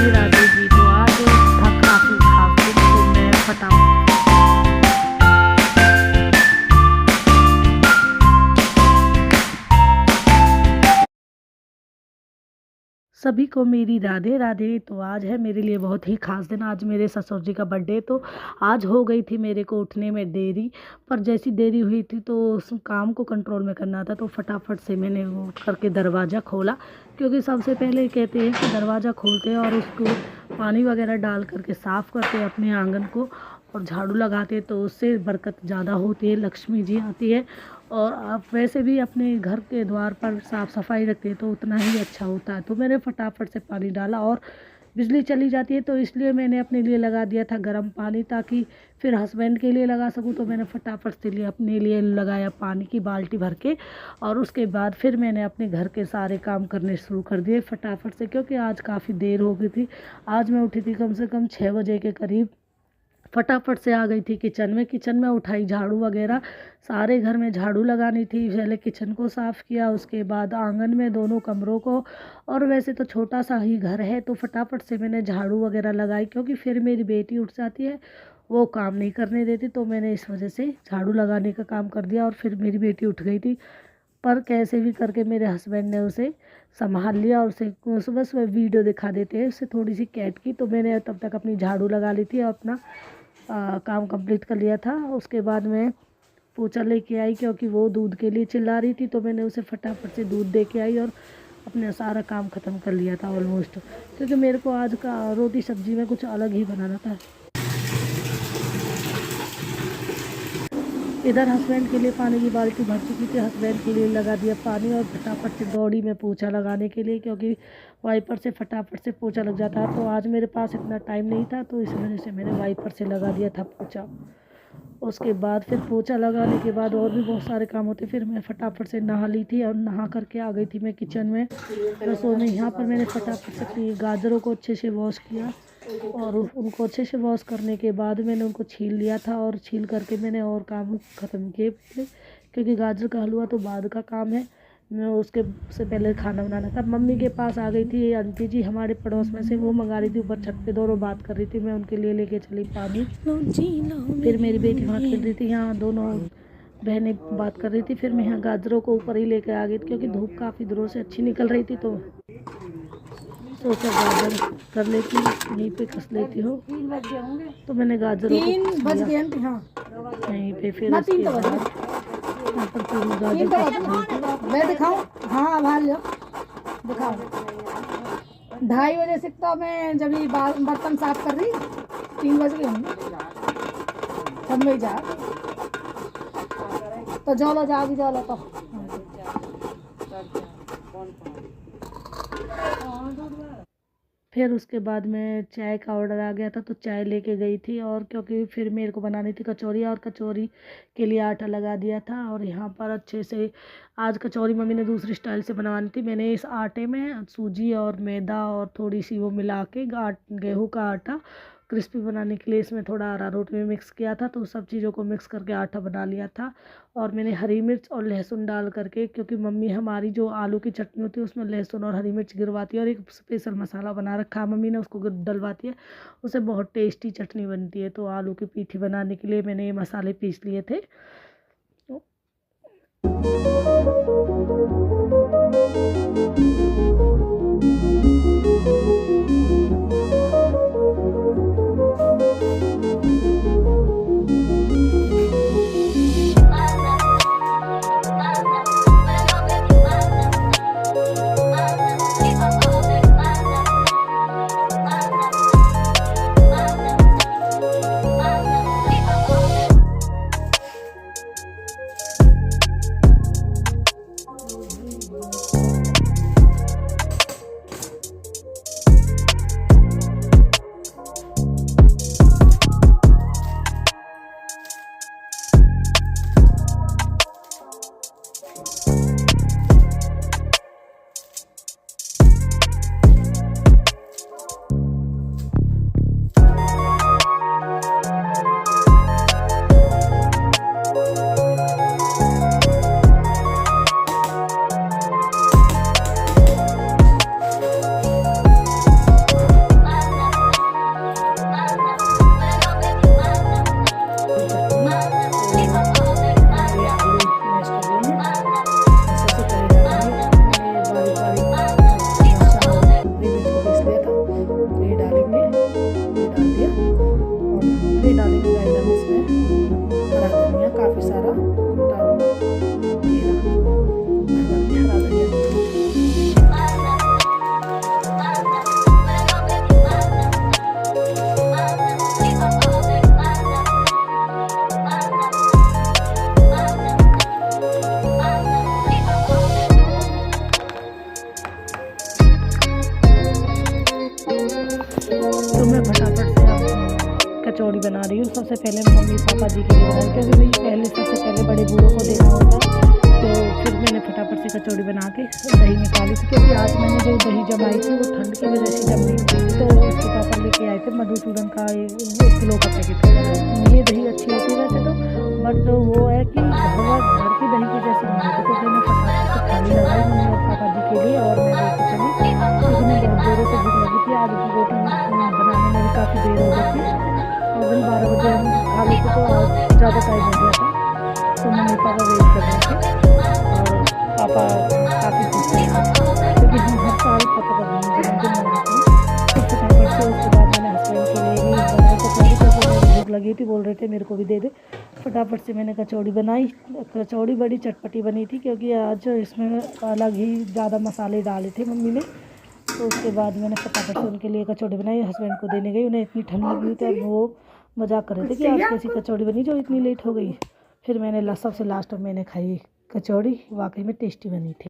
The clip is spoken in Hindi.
राधे राधे जी। तो आज था काफ़ी खास दिन, तो मैं फटाफट सभी को मेरी राधे राधे। तो आज है मेरे लिए बहुत ही ख़ास दिन। आज मेरे ससुर जी का बर्थडे। तो आज हो गई थी मेरे को उठने में देरी, पर जैसी देरी हुई थी तो उस काम को कंट्रोल में करना था, तो फटाफट से मैंने वो उठ करके दरवाज़ा खोला, क्योंकि सबसे पहले कहते हैं कि दरवाज़ा खोलते हैं और उसको पानी वगैरह डाल करके साफ़ करते हैं अपने आंगन को, और झाड़ू लगाते हैं, तो उससे बरकत ज़्यादा होती है, लक्ष्मी जी आती है। और आप वैसे भी अपने घर के द्वार पर साफ़ सफाई रखते हैं तो उतना ही अच्छा होता है। तो मैंने फटाफट से पानी डाला, और बिजली चली जाती है तो इसलिए मैंने अपने लिए लगा दिया था गर्म पानी, ताकि फिर हस्बैंड के लिए लगा सकूं। तो मैंने फटाफट से लिए अपने लिए लगाया पानी की बाल्टी भर के, और उसके बाद फिर मैंने अपने घर के सारे काम करने शुरू कर दिए फटाफट से, क्योंकि आज काफ़ी देर हो गई थी। आज मैं उठी थी कम से कम 6 बजे के करीब। फटाफट से आ गई थी किचन में उठाई झाड़ू वगैरह, सारे घर में झाड़ू लगानी थी। पहले किचन को साफ़ किया, उसके बाद आंगन में दोनों कमरों को, और वैसे तो छोटा सा ही घर है तो फटाफट से मैंने झाड़ू वगैरह लगाई, क्योंकि फिर मेरी बेटी उठ जाती है, वो काम नहीं करने देती, तो मैंने इस वजह से झाड़ू लगाने का काम कर दिया। और फिर मेरी बेटी उठ गई थी, पर कैसे भी करके मेरे हस्बैंड ने उसे संभाल लिया, और उसे सुबह सुबह वीडियो दिखा देते हैं उससे थोड़ी सी कैट की। तो मैंने तब तक अपनी झाड़ू लगा ली थी और अपना काम कंप्लीट कर लिया था। उसके बाद मैं पोछा लेके आई, क्योंकि वो दूध के लिए चिल्ला रही थी, तो मैंने उसे फटाफट से दूध दे के आई और अपना सारा काम ख़त्म कर लिया था ऑलमोस्ट, क्योंकि मेरे को आज का रोटी सब्जी में कुछ अलग ही बनाना था। इधर हस्बैंड के लिए पानी की बाल्टी भर चुकी थी, हस्बैंड के लिए लगा दिया पानी, और फटाफट से दौड़ी में पोछा लगाने के लिए, क्योंकि वाइपर से फटाफट से पोछा लग जाता है। तो आज मेरे पास इतना टाइम नहीं था, तो इस वजह से मैंने वाइपर से लगा दिया था पोछा। उसके बाद फिर पोछा लगाने के बाद और भी बहुत सारे काम होते, फिर मैं फटाफट से नहा ली थी, और नहा करके आ गई थी मैं किचन में, रसोई में। यहाँ पर मैंने फटाफट से अपनी गाजरों को अच्छे से वॉश किया, और उनको अच्छे से वॉश करने के बाद मैंने उनको छील लिया था, और छील करके मैंने और काम ख़त्म किए, क्योंकि गाजर का हलवा तो बाद का काम है। मैं उसके से पहले खाना बनाना था। मम्मी के पास आ गई थी आंटी जी हमारे पड़ोस में से, वो मंगा रही थी ऊपर छत पे, दोनों बात कर रही थी, मैं उनके लिए लेके चली पानी। फिर मेरी बेटी वहाँ खेल रही थी, यहाँ दोनों बहनें बात कर रही थी। फिर मैं यहाँ गाजरों को ऊपर ही लेकर आ गई, क्योंकि धूप काफ़ी दिनों से अच्छी निकल रही थी, तो सोचा गाजर कर लेती, यहीं पे कस लेती हो। तो मैंने गाजरों को यहीं पे, फिर उसके बाद यहाँ पर पूरी गाजर मैं दिखाऊं? हाँ भाल लो, दिखाओ। 2:30 बजे से तो मैं जब ये बर्तन साफ कर रही, 3 बज गए होंगे तब मैं जा, तो जाओ जाओगी जाओ तो फिर उसके बाद मैं चाय का ऑर्डर आ गया था, तो चाय लेके गई थी, और क्योंकि फिर मेरे को बनानी थी कचौरी, और कचौरी के लिए आटा लगा दिया था। और यहाँ पर अच्छे से आज कचौरी मम्मी ने दूसरी स्टाइल से बनवानी थी। मैंने इस आटे में सूजी और मैदा और थोड़ी सी वो मिला के गेहूँ का आटा क्रिस्पी बनाने के लिए इसमें थोड़ा अरारोट में मिक्स किया था, तो सब चीज़ों को मिक्स करके आटा बना लिया था। और मैंने हरी मिर्च और लहसुन डाल करके, क्योंकि मम्मी हमारी जो आलू की चटनी होती है उसमें लहसुन और हरी मिर्च गिरवाती है, और एक स्पेशल मसाला बना रखा है मम्मी ने, उसको डलवाती है, उससे बहुत टेस्टी चटनी बनती है। तो आलू की पीठी बनाने के लिए मैंने ये मसाले पीस लिए थे। कचौड़ी बना रही हूँ। सबसे पहले मम्मी पापा जी के लिए बनाई, क्योंकि भाई पहले सबसे पहले बड़े बूढ़ों को देना होता है। तो फिर मैंने फटाफट से कचौड़ी बना के दही निकाली थी, क्योंकि आज मैंने जो दही जमाई थी वो ठंड की वजह से जम नहीं थी। तो उसके पापा लेके आए थे मधुसूदन का 1 किलो का पैकेट। ये दही अच्छी होती है वैसे तो, बट वो है कि घर की दही की जैसी नहीं होती। तो फिर मैं फटाफट से थाली लगाई मम्मी और पापा जी के लिए, और मैं लेके चली, क्योंकि मैं बहुत जोरों से भूख लगी थी। आलू की रोटी बनाने में भी काफ़ी देर हो गई थी, और वही 12 बजे हम खा लेते तो आज ज़्यादा टाइम हो गया था। तो मम्मी पापा वेट कर रहे थे, और पापा काफ़ी खुश थे आज, क्योंकि हम हर साल पापा का जन्मदिन मनाते हैं। तो फटाफट से उसके बाद मैंने हस्बैंड के लिए भी बनाई कचौड़ी, क्योंकि मुझे भूख लगी थी, बोल रहे थे मेरे को भी दे दे। फटाफट से मैंने कचौड़ी बनाई। कचौड़ी बड़ी चटपटी बनी थी, क्योंकि आज इसमें अलग ही ज़्यादा मसाले डाले थे मम्मी ने। तो उसके बाद मैंने फटाफट से उनके लिए कचौड़ी बनाई, हस्बैंड को देने गई। उन्हें इतनी ठंड लगी हुई थी, और वो मजाक कर रहे थे कि आज कैसी कचौड़ी बनी जो इतनी लेट हो गई। फिर मैंने सबसे लास्ट में मैंने खाई कचौड़ी, वाकई में टेस्टी बनी थी।